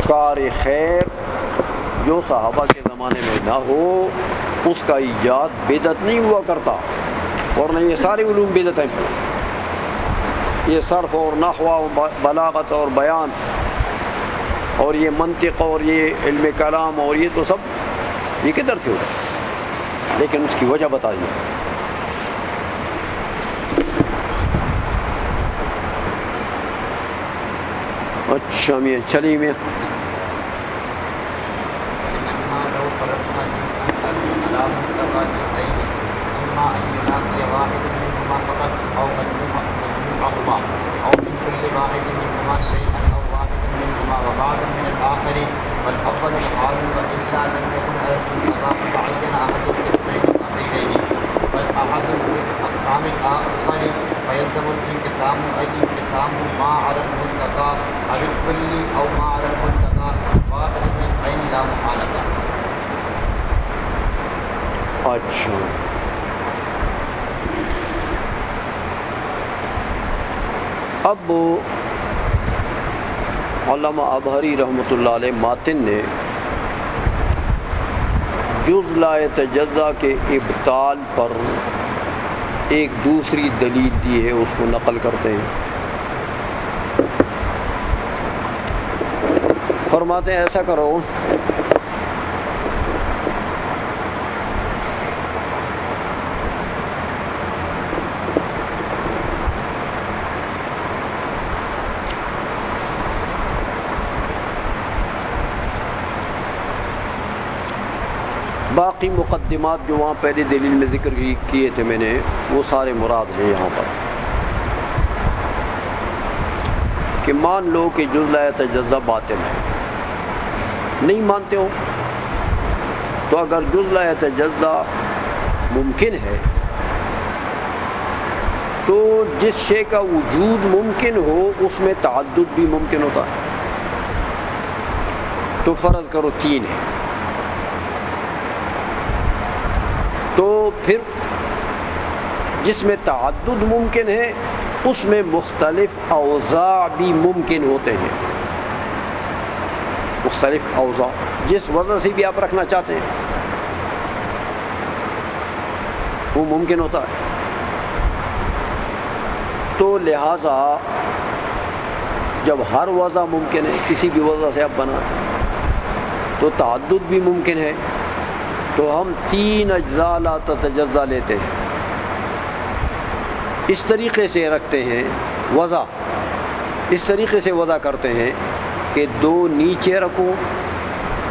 کار خیر جو صحابہ کے زمانے میں نہ ہو اس کا ایجاد بدعت نہیں ہوا کرتا، ورنہ یہ سارے علوم بدعت ہیں. یہ صرف اور نحو اور بلاغت اور بیان اور یہ منطق اور یہ علم کلام اور یہ تو سب یہ کدھر سے ہوگا؟ لیکن اس کی وجہ بتائیے. اچھا میاں چلیے میاں. أو من كل واحد منهما شيئا أو واحد منهما وبعضا من الآخر والأول حال وإلا لم يكن على المنتقى فعين أحد القسمين الأخيرين والأحد الأقسام الآخر فيلزم الانقسام أي انقسام ما على المنتقى أو الكل أو ما على المنتقى واحد القسمين لا محالة. اچھا اب علامہ ابہری رحمۃ اللہ علیہ ماتن نے جز لا یتجزا کے ابطال پر ایک دوسری دلیل دی ہے، اس کو نقل کرتے ہیں. فرماتے ہیں ایسا کرو باقی مقدمات جو وہاں پہلی دلیل میں ذکر کیے تھے میں نے وہ سارے مراد ہیں یہاں پر. کہ مان لو کہ جز لا یتجزا باطل ہے، نہیں مانتے ہو تو اگر جز لا یتجزا ممکن ہے تو جس شے کا وجود ممکن ہو اس میں تعدد بھی ممکن ہوتا ہے. تو فرض کرو 3 ہے تو پھر جس میں تعدد ممکن ہے اس میں مختلف اوضاع بھی ممکن ہوتے ہیں. مختلف اوضاع جس وضع سے بھی آپ رکھنا چاہتے ہیں وہ ممکن ہوتا ہے. تو لہذا جب ہر وضع ممکن ہے، کسی بھی وضع سے آپ بناتے ہیں تو تعدد بھی ممکن ہے. تو ہم 3 اجزاء لا تتجزا لیتے ہیں، اس طریقے سے رکھتے ہیں وضع، اس طریقے سے وضع کرتے ہیں کہ 2 نیچے رکھو،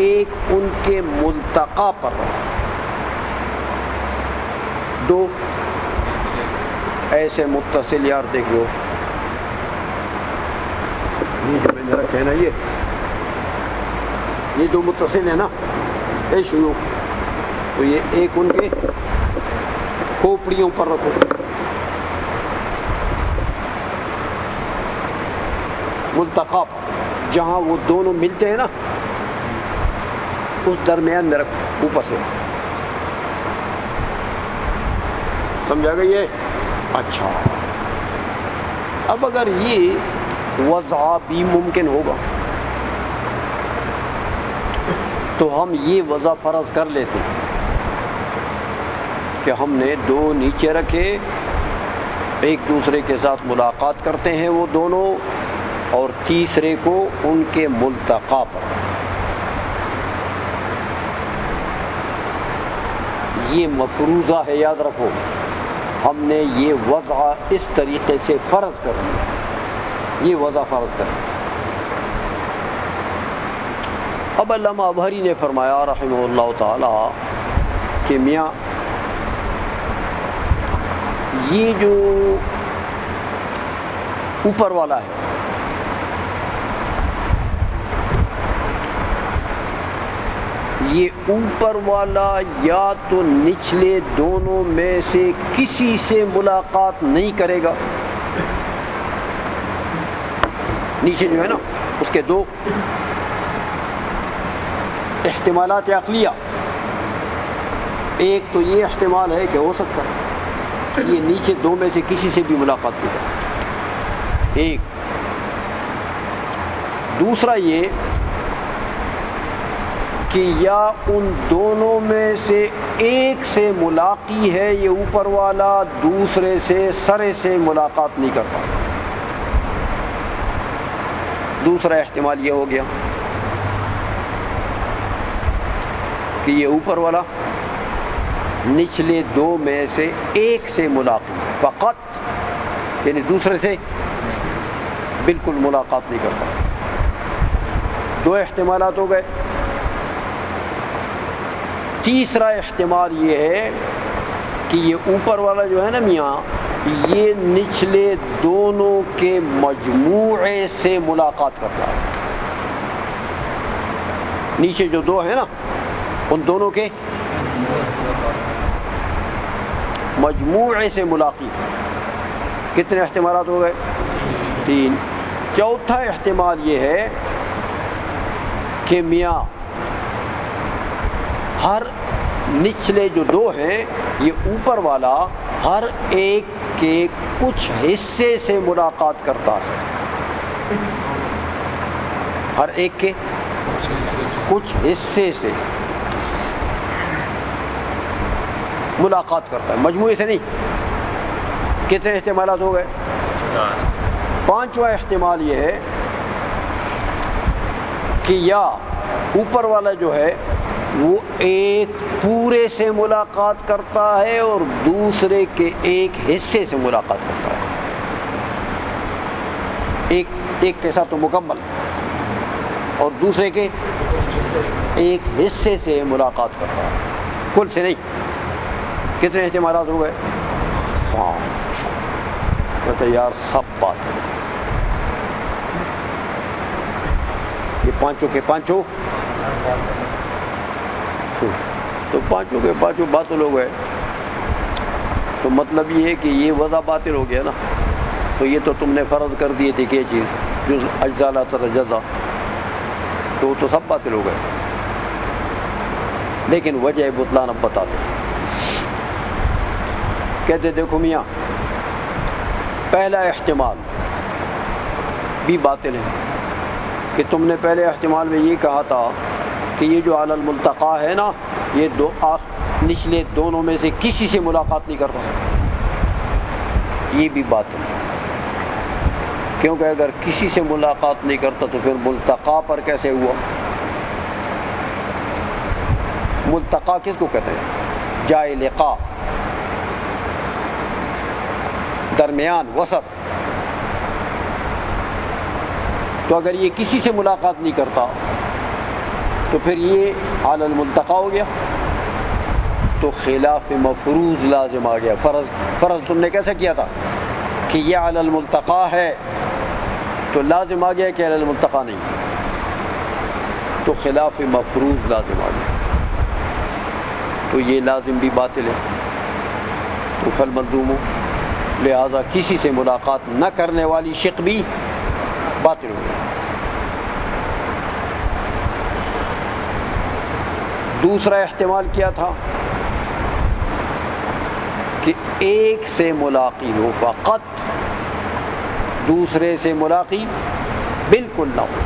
ایک ان کے ملتقا پر رکھو. 2 ایسے متصل، یار دیکھ لو یہ جو میں نے رکھے نا یہ 2 متصل ہیں نا اے شیوخ، تو یہ ایک ان کے کھوپڑیوں پر رکھو. ملتقا جہاں وہ دونوں ملتے ہیں نا اس درمیان میں رکھو اوپر سے. سمجھا گئی ہے؟ اچھا اب اگر یہ وضع بھی ممکن ہوگا تو ہم یہ وضع فرض کر لیتے ہیں کہ ہم نے 2 نیچے رکھے، ایک دوسرے کے ساتھ ملاقات کرتے ہیں وہ دونوں، اور تیسرے کو ان کے ملتقا پر. یہ مفروضہ ہے، یاد رکھو ہم نے یہ وضع اس طریقے سے فرض کر لیا، یہ وضع فرض کر لیا. اب علامہ ابہری نے فرمایا رحمہ اللہ تعالی کہ میاں یہ جو اوپر والا ہے یہ اوپر والا یا تو نچلے دونوں میں سے کسی سے ملاقات نہیں کرے گا. نیچے جو ہے نا اس کے 2 احتمالات عقلیہ. ایک تو یہ احتمال ہے کہ ہو سکتا ہے کہ یہ نیچے 2 میں سے کسی سے بھی ملاقات نہیں کرے. ایک دوسرا یہ کہ یا ان دونوں میں سے ایک سے ملاقی ہے یہ اوپر والا، دوسرے سے سرے سے ملاقات نہیں کرتا. دوسرا احتمال یہ ہو گیا کہ یہ اوپر والا نچلے دو میں سے ایک سے ملاقی ہے فقط، یعنی دوسرے سے بالکل ملاقات نہیں کرتا. دو احتمالات ہو گئے. تیسرا احتمال یہ ہے کہ یہ اوپر والا جو ہے نا میاں، یہ نچلے دونوں کے مجموعے سے ملاقات کرتا ہے. نیچے جو دو ہیں نا ان دونوں کے مجموعے سے ملاقی. کتنے احتمالات ہو گئے؟ تین. چوتھا احتمال یہ ہے کہ میاں ہر نچلے جو دو ہیں یہ اوپر والا ہر ایک کے کچھ حصے سے ملاقات کرتا ہے. ہر ایک کے کچھ حصے سے ملاقات کرتا ہے، مجموعے سے نہیں. کتنے احتمالات ہو گئے؟ پانچواں احتمال یہ ہے کہ یا اوپر والا جو ہے وہ ایک پورے سے ملاقات کرتا ہے اور دوسرے کے ایک حصے سے ملاقات کرتا ہے. ایک کے ساتھ تو مکمل اور دوسرے کے ایک حصے سے ملاقات کرتا ہے، کل سے نہیں. کتنے احتمالات ہو گئے؟ کہتے یار سب بات ہے. یہ پانچوں کے پانچوں تو پانچوں کے پانچوں باطل ہو گئے. تو مطلب یہ ہے کہ یہ وضع باطل ہو گیا نا. تو یہ تو تم نے فرض کر دیے تھے کہ یہ چیز جو اجزا لا تتجزا، تو وہ تو سب باطل ہو گئے. لیکن وجہ بطلان اب بتاتے کہتے دیکھو میاں، پہلا احتمال بھی باطل ہے کہ تم نے پہلے احتمال میں یہ کہا تھا کہ یہ جو علی الملتقا ہے نا یہ دو نچلے دونوں میں سے کسی سے ملاقات نہیں کرتا. یہ بھی باطل ہے کیونکہ اگر کسی سے ملاقات نہیں کرتا تو پھر ملتقا پر کیسے ہوا؟ ملتقا کس کو کہتے ہیں؟ جائے لقاء، درمیان، وسط. تو اگر یہ کسی سے ملاقات نہیں کرتا تو پھر یہ علی الملتقا ہو گیا، تو خلاف مفروض لازم آ گیا. فرض تم نے کیسے کیا تھا کہ یہ علی الملتقا ہے، تو لازم آ گیا کہ علی الملتقا نہیں، تو خلاف مفروض لازم آ گیا. تو یہ لازم بھی باطل ہے. تو فالملزوم، لہذا کسی سے ملاقات نہ کرنے والی شق بھی باطل ہو گئی. دوسرا احتمال کیا تھا کہ ایک سے ملاقی ہو فقط، دوسرے سے ملاقی بالکل نہ ہو.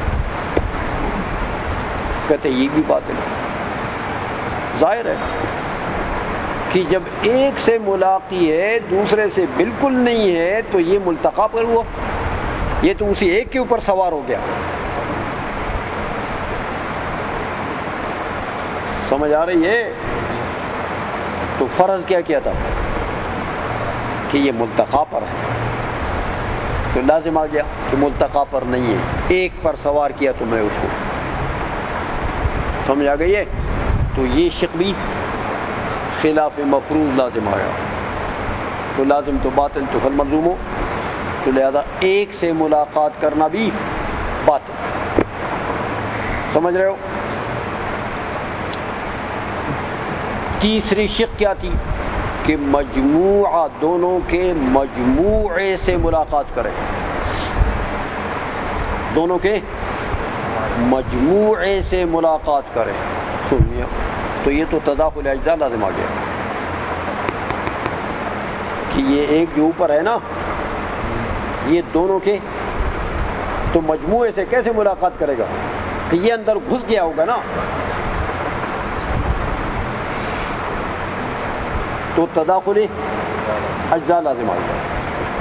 کہتے یہ بھی باطل ہے. ظاہر ہے کہ جب ایک سے ملاقی ہے دوسرے سے بالکل نہیں ہے تو یہ ملتقا پر ہوا، یہ تو اسی ایک کے اوپر سوار ہو گیا. سمجھ آ رہی ہے؟ تو فرض کیا تھا کہ یہ ملتقا پر ہے، تو لازم آ گیا کہ ملتقا پر نہیں ہے، ایک پر سوار کیا تو میں اس کو. سمجھ آ گئی ہے؟ تو یہ شق بھی خلاف مفروض لازم آیا. تو لازم تو باطل، تو فالملزوم ہو، تو لہذا ایک سے ملاقات کرنا بھی باطل. سمجھ رہے ہو؟ تیسری شق کیا تھی کہ مجموعہ دونوں کے مجموعے سے ملاقات کرے، دونوں کے مجموعے سے ملاقات کرے. سنیے، تو یہ تو تداخل اجزاء لازم آ گیا کہ یہ ایک جو اوپر ہے نا یہ دونوں کے تو مجموعے سے کیسے ملاقات کرے گا کہ یہ اندر گھس گیا ہوگا نا. تو تداخل اجزاء لازم آ گیا.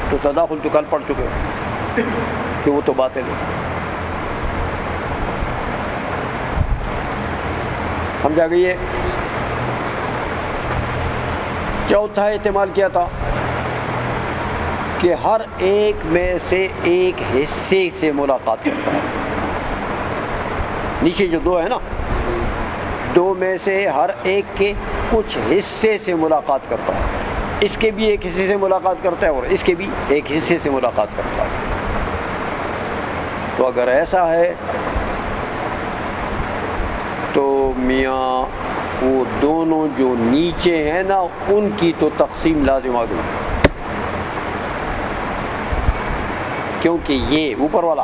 تو تداخل تو کل پڑھ چکے کہ وہ تو باطل ہے. سمجھا گئی ہے. چوتھا احتمال کیا تھا کہ ہر ایک میں سے ایک حصے سے ملاقات کرتا ہے. نیچے جو دو ہے نا، دو میں سے ہر ایک کے کچھ حصے سے ملاقات کرتا ہے. اس کے بھی ایک حصے سے ملاقات کرتا ہے اور اس کے بھی ایک حصے سے ملاقات کرتا ہے. تو اگر ایسا ہے تو میاں وہ دونوں جو نیچے ہیں نا ان کی تو تقسیم لازم آ گئی، کیونکہ یہ اوپر والا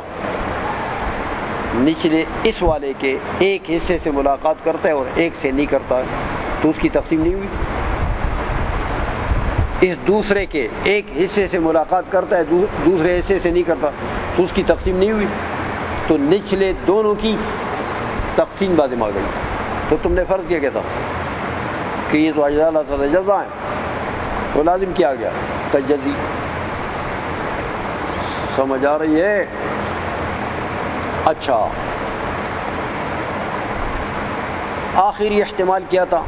نچلے اس والے کے ایک حصے سے ملاقات کرتا ہے اور ایک سے نہیں کرتا ہے، تو اس کی تقسیم نہیں ہوئی. اس دوسرے کے ایک حصے سے ملاقات کرتا ہے، دوسرے حصے سے نہیں کرتا، تو اس کی تقسیم نہیں ہوئی. تو نچلے دونوں کی تقسیم لازم آ گئی. تو تم نے فرض کیا تھا کہ یہ تو اجزاء لا تتجزا ہیں، تو لازم کیا گیا تجزی. سمجھ آ رہی ہے؟ اچھا، آخری احتمال کیا تھا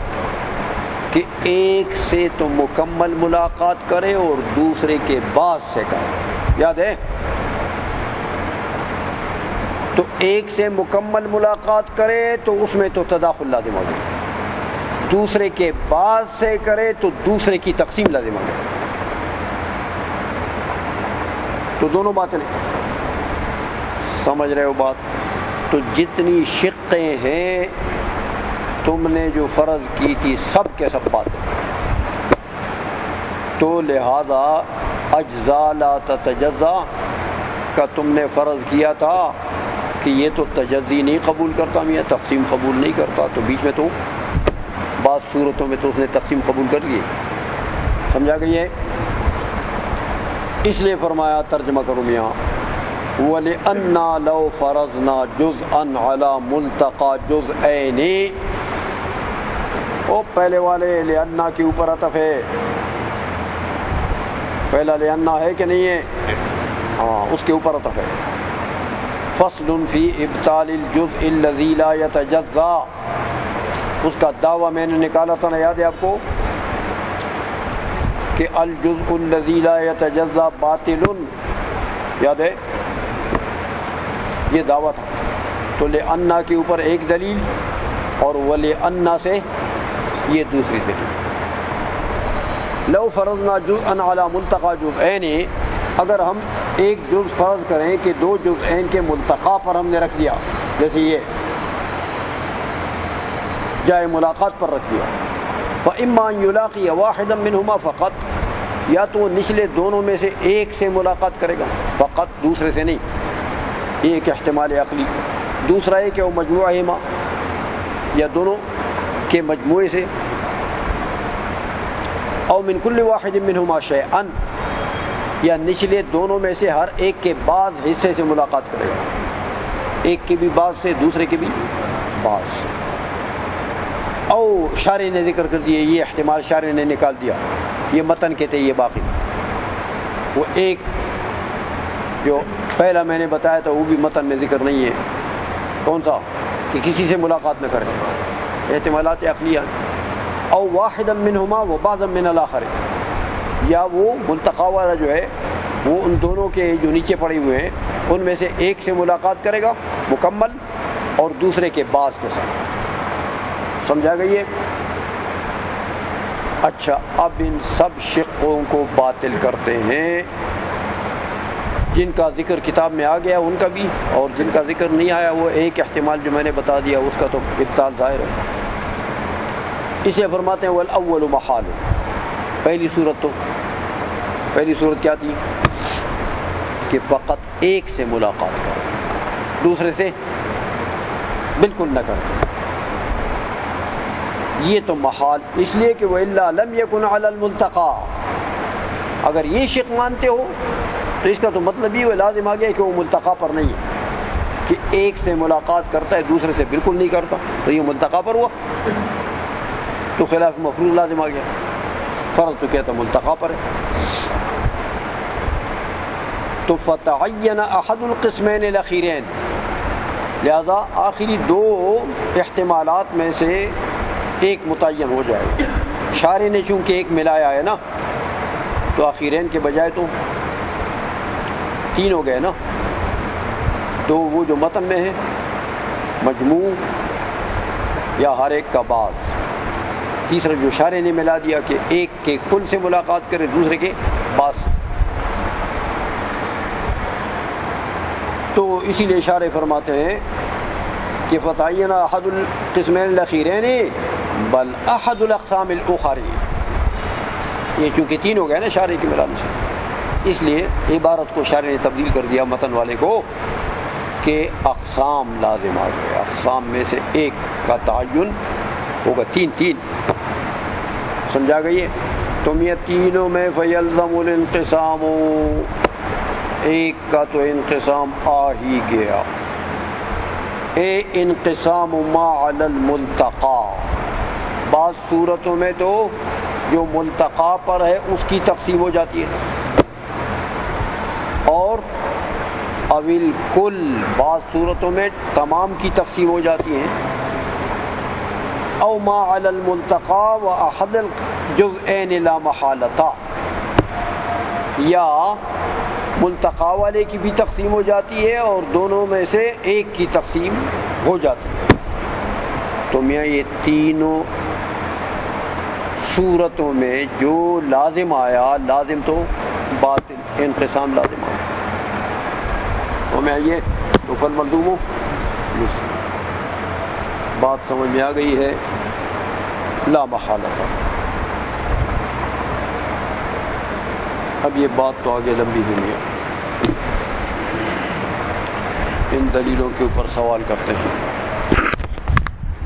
کہ ایک سے تو مکمل ملاقات کرے اور دوسرے کے بعد سے کرے. یاد ہے؟ تو ایک سے مکمل ملاقات کرے تو اس میں تو تداخل لازم ہو گئی، دوسرے کے بعد سے کرے تو دوسرے کی تقسیم لازم ہو گئی. تو دونوں باتیں سمجھ رہے ہو بات؟ تو جتنی شقیں ہیں تم نے جو فرض کی تھی سب کے سب باتیں. تو لہذا اجزاء لا تتجزا کا تم نے فرض کیا تھا کہ یہ تو تجزی نہیں قبول کرتا، میاں تقسیم قبول نہیں کرتا. تو بیچ میں تو بعض صورتوں میں تو اس نے تقسیم قبول کر لی. سمجھا گئی ہے؟ اس لیے فرمایا ترجمہ کرو میاں، وَلِأَنَّا لَوْ فَرَضْنَا جُزْءًا عَلَى مُلْتَقَى جُزْءَيْنِ. او پہلے والے لِأَنَّا کے اوپر عطف ہے، پہلا لِأَنَّا ہے کہ نہیں ہے؟ ہاں، اس کے اوپر عطف ہے. فصل فی ابطال الجزء الذی لا یتجزا، اس کا دعویٰ میں نے نکالا تھا نا، یاد ہے آپ کو کہ الجزء الذی لا یتجزا باطل، یاد ہے؟ یہ دعویٰ تھا. تو لِأَنَّا کے اوپر ایک دلیل اور وَلِأَنَّا سے یہ دوسری دلیل. لو فرضنا جزءا علی ملتقى جزءین، اگر ہم ایک جز فرض کریں کہ دو جزءین کے ملتقى پر ہم نے رکھ دیا، جیسے یہ جائے ملاقات پر رکھ دیا، فَإِمَّا أَن يُلَاقِيَ وَاحِدًا مِّنْهُمَا فَقَط، یا تو وہ نچلے دونوں میں سے ایک سے ملاقات کرے گا فقط، دوسرے سے نہیں. یہ ایک احتمال عقلی. دوسرا ہے کہ وہ مجموعہما، یا دونوں کے مجموعے سے، او من کل واحد منہما شیئا، یا نچلے دونوں میں سے ہر ایک کے بعض حصے سے ملاقات کرے گا، ایک کے بھی بعض سے دوسرے کے بھی بعض سے. او شارح نے ذکر کر دیے، یہ احتمال شارح نے نکال دیا، یہ متن کہتے ہیں، یہ باقی وہ ایک جو پہلا میں نے بتایا تھا وہ بھی متن میں ذکر نہیں ہے. کون سا؟ کہ کسی سے ملاقات نہ کرے. احتمالات عقلیہ. او واحدا منہما وبعضا من الاخر، یا وہ ملتقى والا جو ہے وہ ان دونوں کے جو نیچے پڑے ہوئے ہیں ان میں سے ایک سے ملاقات کرے گا مکمل اور دوسرے کے بعض کے ساتھ. سمجھا گئی ہے؟ اچھا، اب ان سب شقوں کو باطل کرتے ہیں، جن کا ذکر کتاب میں آ گیا ان کا بھی، اور جن کا ذکر نہیں آیا وہ ایک احتمال جو میں نے بتا دیا اس کا تو ابطال ظاہر ہے. اسے فرماتے ہیں والاول محال. پہلی صورت کیا تھی؟ کہ فقط ایک سے ملاقات کرے، دوسرے سے بالکل نہ کرے. یہ تو محال اس لیے کہ وَإِلَّا لَمْ يَكُنْ عَلَى الْمُلْتَقَى، اگر یہ شق مانتے ہو تو اس کا تو مطلب یہ لازم آ گیا کہ وہ ملتقى پر نہیں ہے، کہ ایک سے ملاقات کرتا ہے دوسرے سے بالکل نہیں کرتا، تو یہ ملتقى پر ہوا، تو خلاف مفروض لازم آ گیا. فرض تو کہتا ملتقا پر ہے. تو فتعین احد القسمین الاخیرین، لہذا آخری دو احتمالات میں سے ایک متعین ہو جائے گا. شارع نے چونکہ ایک ملایا ہے نا، تو آخرین کے بجائے تو تین ہو گئے نا. دو وہ جو متن میں ہے مجموع یا ہر ایک کا بعض، تیسرا جو شارع نے ملا دیا کہ ایک کے کل سے ملاقات کرے دوسرے کے بعض. تو اسی لیے شارع فرماتے ہیں کہ فتعین احد القسمین الاخیرین بل احد الاقسام الاخری. یہ چونکہ تین ہو گئے نا شارع کے ملانے سے، اس لیے عبارت کو شارع نے تبدیل کر دیا متن والے کو کہ اقسام لازم آ گئے. اقسام میں سے ایک کا تعین ہوگا. تین سمجھا گئی ہے. تم یہ تینوں میں فیلزم الانقسام، ایک کا تو انقسام آ ہی گیا. انقسام ما علی الملتقا، بعض صورتوں میں تو جو ملتقا پر ہے اس کی تقسیم ہو جاتی ہے، اور اویل کل بعض صورتوں میں تمام کی تقسیم ہو جاتی ہیں. او ما علی الملتقا و احد الجزئین لا محالتا، یا ملتقا والے کی بھی تقسیم ہو جاتی ہے اور دونوں میں سے ایک کی تقسیم ہو جاتی ہے. تو میاں یہ تینوں صورتوں میں جو لازم آیا، لازم تو باطل انقسام لازم آیا. تو میں یہ تو فل ملزوم ہوں. بات سمجھ میں آ گئی ہے. لا محالہ. اب یہ بات تو آگے لمبی ہوئی ہے، ان دلیلوں کے اوپر سوال کرتے ہیں.